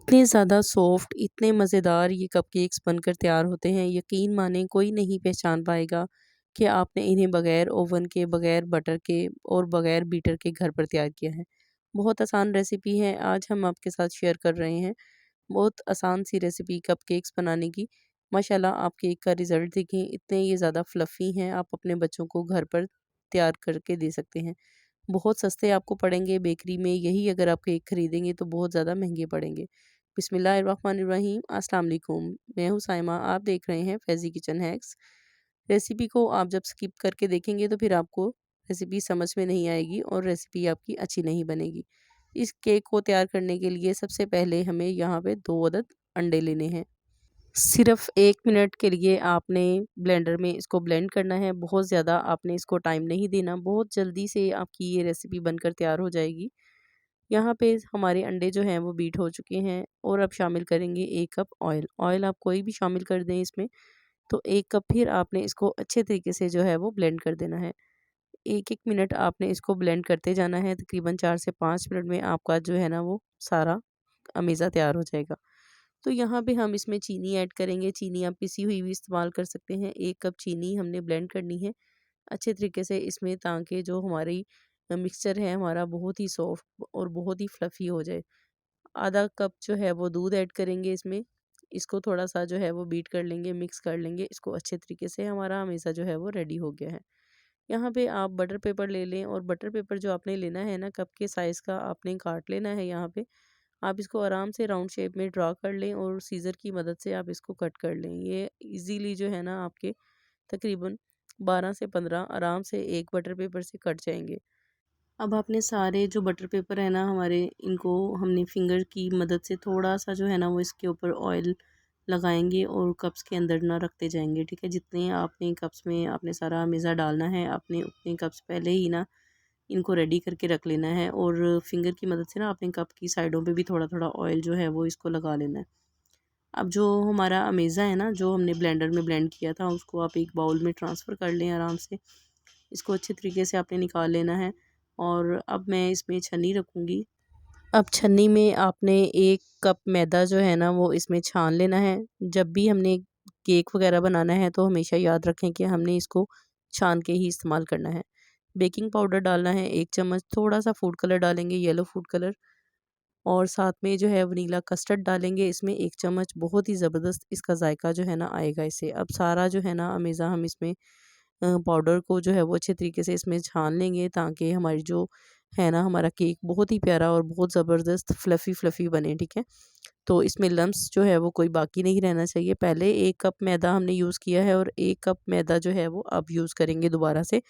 इतने ज़्यादा सॉफ्ट, इतने मज़ेदार ये कपकेक्स बनकर तैयार होते हैं, यकीन मानें कोई नहीं पहचान पाएगा कि आपने इन्हें बग़ैर ओवन के, बग़ैर बटर के और बग़ैर बीटर के घर पर तैयार किया है। बहुत आसान रेसिपी है, आज हम आपके साथ शेयर कर रहे हैं। बहुत आसान सी रेसिपी कपकेक्स बनाने की। माशाल्लाह आप केक का रिज़ल्ट देखें, इतने ये ज़्यादा फ्लफ़ी हैं, आप अपने बच्चों को घर पर तैयार करके दे सकते हैं। बहुत सस्ते आपको पड़ेंगे बेकरी में, यही अगर आप केक खरीदेंगे तो बहुत ज़्यादा महँगे पड़ेंगे। बिस्मिल्लाहिर्रहमानिर्रहीम, अस्सलाम वालेकुम। मैं हूँ साइमा, आप देख रहे हैं फ़ैज़ी किचन हैक्स। रेसिपी को आप जब स्किप करके देखेंगे तो फिर आपको रेसिपी समझ में नहीं आएगी और रेसिपी आपकी अच्छी नहीं बनेगी। इस केक को तैयार करने के लिए सबसे पहले हमें यहाँ पे 2 अदद अंडे लेने हैं। सिर्फ़ 1 मिनट के लिए आपने ब्लेंडर में इसको ब्लेंड करना है, बहुत ज़्यादा आपने इसको टाइम नहीं देना, बहुत जल्दी से आपकी ये रेसिपी बनकर तैयार हो जाएगी। यहाँ पे हमारे अंडे जो हैं वो बीट हो चुके हैं और अब शामिल करेंगे 1 कप ऑयल। ऑयल आप कोई भी शामिल कर दें इसमें, तो 1 कप फिर आपने इसको अच्छे तरीके से जो है वो ब्लेंड कर देना है। 1-1 मिनट आपने इसको ब्लेंड करते जाना है, तकरीबन 4 से 5 मिनट में आपका जो है ना वो सारा अमीज़ा तैयार हो जाएगा। तो यहाँ पे हम इसमें चीनी ऐड करेंगे, चीनी आप पिसी हुई भी इस्तेमाल कर सकते हैं। 1 कप चीनी हमने ब्लेंड करनी है अच्छे तरीके से इसमें, ताकि जो हमारी मिक्सचर है हमारा बहुत ही सॉफ्ट और बहुत ही फ्लफ़ी हो जाए। आधा कप जो है वो दूध ऐड करेंगे इसमें, इसको थोड़ा-सा जो है वो बीट कर लेंगे, मिक्स कर लेंगे इसको अच्छे तरीके से, हमारा हमेशा जो है वो रेडी हो गया है। यहाँ पे आप बटर पेपर ले लें और बटर पेपर जो आपने लेना है ना कप के साइज़ का आपने काट लेना है यहाँ पे। आप इसको आराम से राउंड शेप में ड्रा कर लें और सीज़र की मदद से आप इसको कट कर लें। ये इज़ीली जो है ना आपके तकरीबन 12 से 15 आराम से एक बटर पेपर से कट जाएँगे। अब आपने सारे जो बटर पेपर है ना हमारे, इनको हमने फिंगर की मदद से थोड़ा-सा जो है ना वो इसके ऊपर ऑयल लगाएँगे और कप्स के अंदर ना रखते जाएँगे, ठीक है? जितने आपने कप्स में आपने सारा मेज़ा डालना है, आपने उतने कप्स पहले ही ना इनको रेडी करके रख लेना है और फिंगर की मदद से ना आपने कप की साइडों पे भी थोड़ा-थोड़ा ऑयल जो है वो इसको लगा लेना है। अब जो हमारा अमेज़ा है ना, जो हमने ब्लेंडर में ब्लेंड किया था, उसको आप एक बाउल में ट्रांसफ़र कर लें आराम से। इसको अच्छे तरीके से आपने निकाल लेना है और अब मैं इसमें छन्नी रखूँगी। अब छन्नी में आपने 1 कप मैदा जो है ना वो इसमें छान लेना है। जब भी हमने केक वग़ैरह बनाना है तो हमेशा याद रखें कि हमने इसको छान के ही इस्तेमाल करना है। बेकिंग पाउडर डालना है 1 चम्मच, थोड़ा-सा फूड कलर डालेंगे, येलो फूड कलर, और साथ में जो है वनीला कस्टर्ड डालेंगे इसमें 1 चम्मच, बहुत ही ज़बरदस्त इसका जायका जो है ना आएगा इससे। अब सारा जो है ना अमेज़ा हम इसमें पाउडर को जो है वो अच्छे तरीके से इसमें छान लेंगे, ताकि हमारी जो है ना हमारा केक बहुत ही प्यारा और बहुत ज़बरदस्त फ्लफ़ी बने, ठीक है? तो इसमें लम्प्स जो है वो कोई बाकी नहीं रहना चाहिए। पहले 1 कप मैदा हमने यूज़ किया है और 1 कप मैदा जो है वो अब यूज़ करेंगे दोबारा से,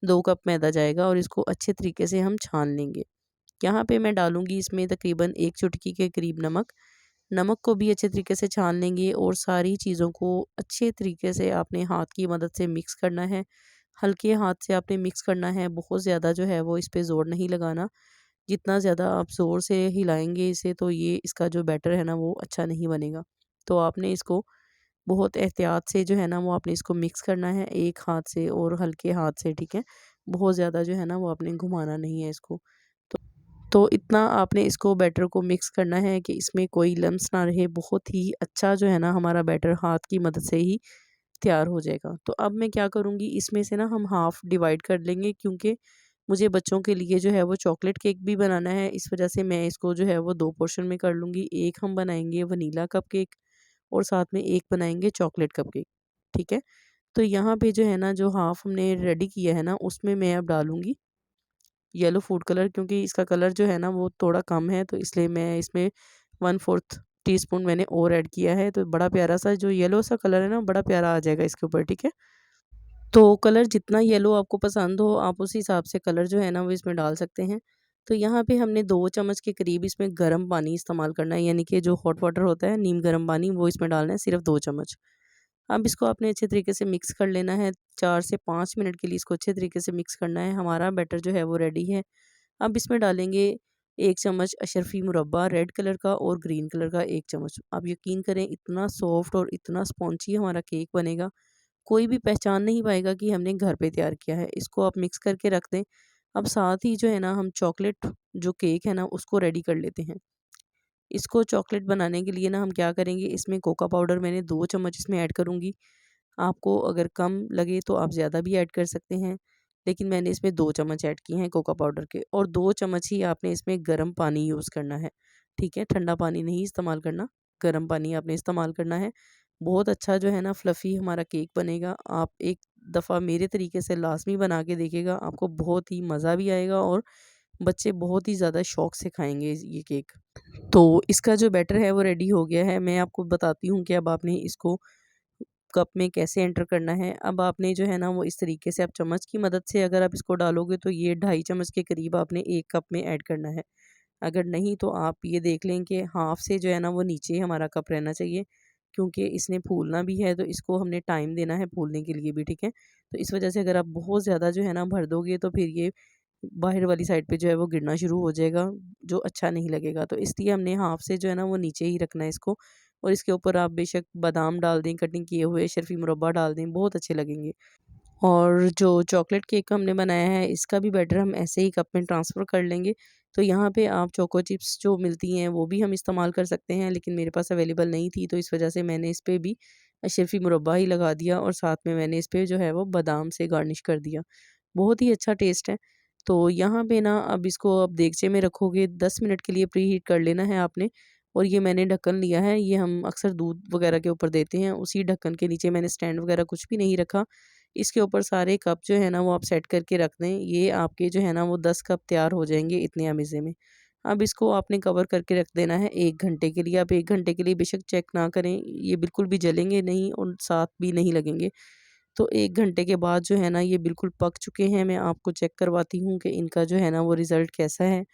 2 कप मैदा जाएगा और इसको अच्छे तरीके से हम छान लेंगे। यहाँ पे मैं डालूँगी इसमें तकरीबन 1 चुटकी के करीब नमक। नमक को भी अच्छे तरीके से छान लेंगे और सारी चीज़ों को अच्छे तरीके से आपने हाथ की मदद से मिक्स करना है। हल्के हाथ से आपने मिक्स करना है, बहुत ज़्यादा जो है वो इस पे ज़ोर नहीं लगाना। जितना ज़्यादा आप ज़ोर से हिलाएँगे इसे तो ये इसका जो बैटर है ना वो अच्छा नहीं बनेगा। तो आपने इसको बहुत एहतियात से जो है ना वो आपने इसको मिक्स करना है, एक हाथ से और हल्के हाथ से, ठीक है? बहुत ज़्यादा जो है ना वो आपने घुमाना नहीं है इसको। तो इतना आपने इसको बैटर को मिक्स करना है कि इसमें कोई लम्स ना रहे, बहुत ही अच्छा जो है ना हमारा बैटर हाथ की मदद से ही तैयार हो जाएगा। तो अब मैं क्या करूँगी, इसमें से ना हम हाफ़ डिवाइड कर लेंगे, क्योंकि मुझे बच्चों के लिए जो है वो चॉकलेट केक भी बनाना है, इस वज़ह से मैं इसको जो है वो 2 पोर्शन में कर लूँगी। एक हम बनाएँगे वनीला कपकेक और साथ में एक बनाएँगे चॉकलेट कपकेक, ठीक है? तो यहाँ पे जो है ना जो हाफ़ हमने रेडी किया है ना उसमें मैं अब डालूँगी येलो फूड कलर, क्योंकि इसका कलर जो है ना वो थोड़ा कम है, तो इसलिए मैं इसमें 1/4 टीस्पून मैंने और ऐड किया है। तो बड़ा प्यारा सा जो येलो सा कलर है ना बड़ा प्यारा आ जाएगा इसके ऊपर, ठीक है? तो कलर जितना येलो आपको पसंद हो आप उस हिसाब से कलर जो है ना वो इसमें डाल सकते हैं। तो यहाँ पे हमने 2 चम्मच के करीब इसमें गर्म पानी इस्तेमाल करना है, यानी कि जो हॉट वाटर होता है नीम गर्म पानी, वो इसमें डालना है सिर्फ़ 2 चम्मच। अब इसको आपने अच्छे तरीके से मिक्स कर लेना है, 4 से 5 मिनट के लिए इसको अच्छे तरीके से मिक्स करना है। हमारा बैटर जो है वो रेडी है। अब इसमें डालेंगे 1 चम्मच अशरफी मुरब्बा रेड कलर का और ग्रीन कलर का 1 चम्मच। आप यकीन करें इतना सॉफ्ट और इतना स्पॉन्जी हमारा केक बनेगा, कोई भी पहचान नहीं पाएगा कि हमने घर पे तैयार किया है। इसको आप मिक्स करके रख दें। अब साथ ही जो है ना हम चॉकलेट जो केक है ना उसको रेडी कर लेते हैं। इसको चॉकलेट बनाने के लिए ना हम क्या करेंगे, इसमें कोका पाउडर मैंने 2 चम्मच इसमें ऐड करूँगी। आपको अगर कम लगे तो आप ज़्यादा भी ऐड कर सकते हैं, लेकिन मैंने इसमें 2 चम्मच ऐड किए हैं कोका पाउडर के, और 2 चम्मच ही आपने इसमें गर्म पानी यूज़ करना है, ठीक है? ठंडा पानी नहीं इस्तेमाल करना, गर्म पानी आपने इस्तेमाल करना है। बहुत अच्छा जो है ना फ्लफ़ी हमारा केक बनेगा। आप एक दफ़ा मेरे तरीके से लाज़मी बना के देखिएगा, आपको बहुत ही मज़ा भी आएगा और बच्चे बहुत ही ज़्यादा शौक से खाएँगे ये केक। तो इसका जो बैटर है वो रेडी हो गया है। मैं आपको बताती हूँ कि अब आपने इसको कप में कैसे एंटर करना है। अब आपने जो है ना वो इस तरीके से आप चम्मच की मदद से अगर आप इसको डालोगे तो ये 2.5 चम्मच के करीब आपने 1 कप में ऐड करना है। अगर नहीं तो आप ये देख लें कि हाफ़ से जो है ना वो नीचे हमारा कप रहना चाहिए, क्योंकि इसने फूलना भी है तो इसको हमने टाइम देना है फूलने के लिए भी, ठीक है? तो इस वज़ह से अगर आप बहुत ज़्यादा जो है ना भर दोगे तो फिर ये बाहर वाली साइड पे जो है वो गिरना शुरू हो जाएगा, जो अच्छा नहीं लगेगा। तो इसलिए हमने हाफ़ से जो है ना वो नीचे ही रखना है इसको, और इसके ऊपर आप बेशक बादाम डाल दें, कटिंग किए हुए शर्फ़ी मुरब्बा डाल दें, बहुत अच्छे लगेंगे। और जो चॉकलेट केक हमने बनाया है इसका भी बैटर हम ऐसे ही कप में ट्रांसफ़र कर लेंगे। तो यहाँ पे आप चोको चिप्स जो मिलती हैं वो भी हम इस्तेमाल कर सकते हैं, लेकिन मेरे पास अवेलेबल नहीं थी तो इस वजह से मैंने इस पे भी शर्फ़ी मुरब्बा ही लगा दिया, और साथ में मैंने इस पे जो है वो बादाम से गार्निश कर दिया। बहुत ही अच्छा टेस्ट है। तो यहाँ पे ना अब इसको आप देगचे में रखोगे, 10 मिनट के लिए प्री हीट कर लेना है आपने, और ये मैंने ढक्कन लिया है, ये हम अक्सर दूध वगैरह के ऊपर देते हैं, उसी ढक्कन के नीचे मैंने स्टैंड वगैरह कुछ भी नहीं रखा। इसके ऊपर सारे कप जो है ना वो आप सेट करके रख दें। ये आपके जो है ना वो 10 कप तैयार हो जाएँगे इतने अमेज़े में। अब इसको आपने कवर करके रख देना है 1 घंटे के लिए। आप 1 घंटे के लिए बेशक चेक ना करें, ये बिल्कुल भी जलेंगे नहीं और साथ भी नहीं लगेंगे। तो 1 घंटे के बाद जो है ना ये बिल्कुल पक चुके हैं। मैं आपको चेक करवाती हूँ कि इनका जो है ना वो रिज़ल्ट कैसा है,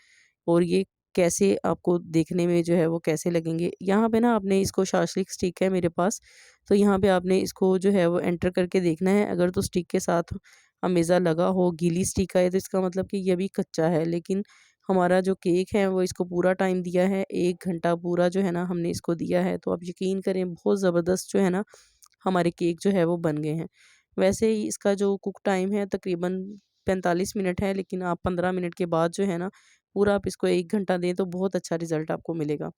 और ये कैसे आपको देखने में जो है वो कैसे लगेंगे। यहाँ पे ना आपने इसको शाशलिक स्टिक है मेरे पास, तो यहाँ पे आपने इसको जो है वो एंटर करके देखना है। अगर तो स्टिक के साथ हमेज़ा लगा हो, गीली स्टिक है, तो इसका मतलब कि ये अभी कच्चा है। लेकिन हमारा जो केक है वो इसको पूरा टाइम दिया है, 1 घंटा पूरा जो है ना हमने इसको दिया है। तो आप यकीन करें बहुत ज़बरदस्त जो है ना हमारे केक जो है वो बन गए हैं। वैसे ही इसका जो कुक टाइम है तकरीबन 45 मिनट है, लेकिन आप 15 मिनट के बाद जो है ना पूरा आप इसको 1 घंटा दें तो बहुत अच्छा रिज़ल्ट आपको मिलेगा।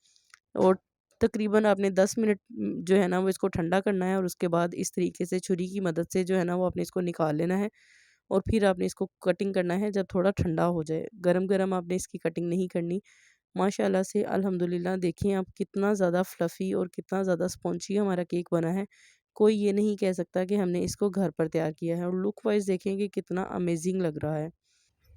और तकरीबन आपने 10 मिनट जो है ना वो इसको ठंडा करना है, और उसके बाद इस तरीके से छुरी की मदद से जो है ना वो आपने इसको निकाल लेना है, और फिर आपने इसको कटिंग करना है जब थोड़ा ठंडा हो जाए। गरम-गरम आपने इसकी कटिंग नहीं करनी। माशाल्लाह से अल्हम्दुलिल्लाह देखिए आप कितना ज़्यादा फ्लफ़ी और कितना ज़्यादा स्पॉन्जी हमारा केक बना है। कोई ये नहीं कह सकता कि हमने इसको घर पर तैयार किया है, और लुक वाइज़ देखेंगे कितना अमेज़िंग लग रहा है।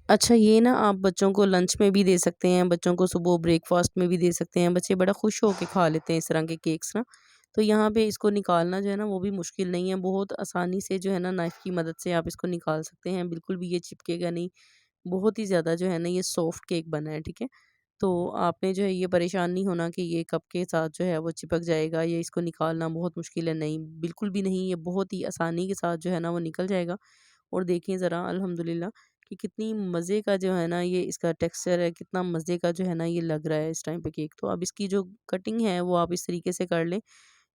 अच्छा, ये ना आप बच्चों को लंच में भी दे सकते हैं, बच्चों को सुबह ब्रेकफ़ास्ट में भी दे सकते हैं, बच्चे बड़ा खुश होके खा लेते हैं इस तरह के केक्स ना। तो यहाँ पे इसको निकालना जो है ना वो भी मुश्किल नहीं है, बहुत आसानी से जो है ना नाइफ़ की मदद से आप इसको निकाल सकते हैं, बिल्कुल भी ये चिपकेगा नहीं। बहुत ही ज़्यादा जो है ना ये सॉफ्ट केक बना है, ठीक है? तो आपने जो है ये परेशान नहीं होना कि ये कप के साथ जो है वो चिपक जाएगा या इसको निकालना बहुत मुश्किल है, नहीं, बिल्कुल भी नहीं, ये बहुत ही आसानी के साथ जो है ना वो निकल जाएगा। और देखिए ज़रा अल्हम्दुलिल्लाह कि कितनी मज़े का जो है ना ये इसका टेक्सचर है, कितना मज़े का जो है ना ये लग रहा है इस टाइम पे केक। तो अब इसकी जो कटिंग है वो आप इस तरीके से कर लें,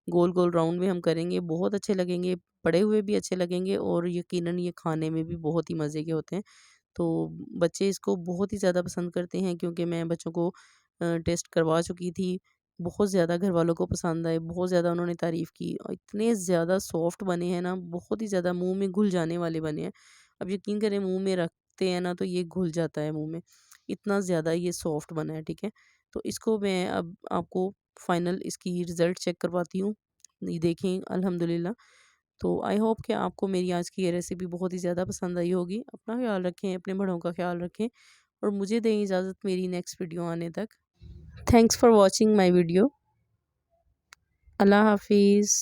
गोल-गोल राउंड में हम करेंगे, बहुत अच्छे लगेंगे, पड़े हुए भी अच्छे लगेंगे, और यकीनन ये खाने में भी बहुत ही मज़े के होते हैं। तो बच्चे इसको बहुत ही ज़्यादा पसंद करते हैं, क्योंकि मैं बच्चों को टेस्ट करवा चुकी थी। बहुत ज़्यादा घरवालों को पसंद आए, बहुत ज़्यादा उन्होंने तारीफ़ की, और इतने ज़्यादा सॉफ्ट बने हैं ना, बहुत ही ज़्यादा मुँह में घुल जाने वाले बने हैं। अब यकीन करें मुँह में रखते हैं ना तो ये घुल जाता है मुँह में, इतना ज़्यादा ये सॉफ्ट बना है, ठीक है? तो इसको मैं अब आपको फाइनल इसकी रिज़ल्ट चेक करवाती हूँ। ये देखें अल्हम्दुलिल्लाह। तो आई होप कि आपको मेरी आज की ये रेसिपी बहुत ही ज़्यादा पसंद आई होगी। अपना ख़्याल रखें, अपने बड़ों का ख़्याल रखें, और मुझे दें इजाज़त मेरी नेक्स्ट वीडियो आने तक। Thanks for watching my video. अल्लाह हाफ़िज़।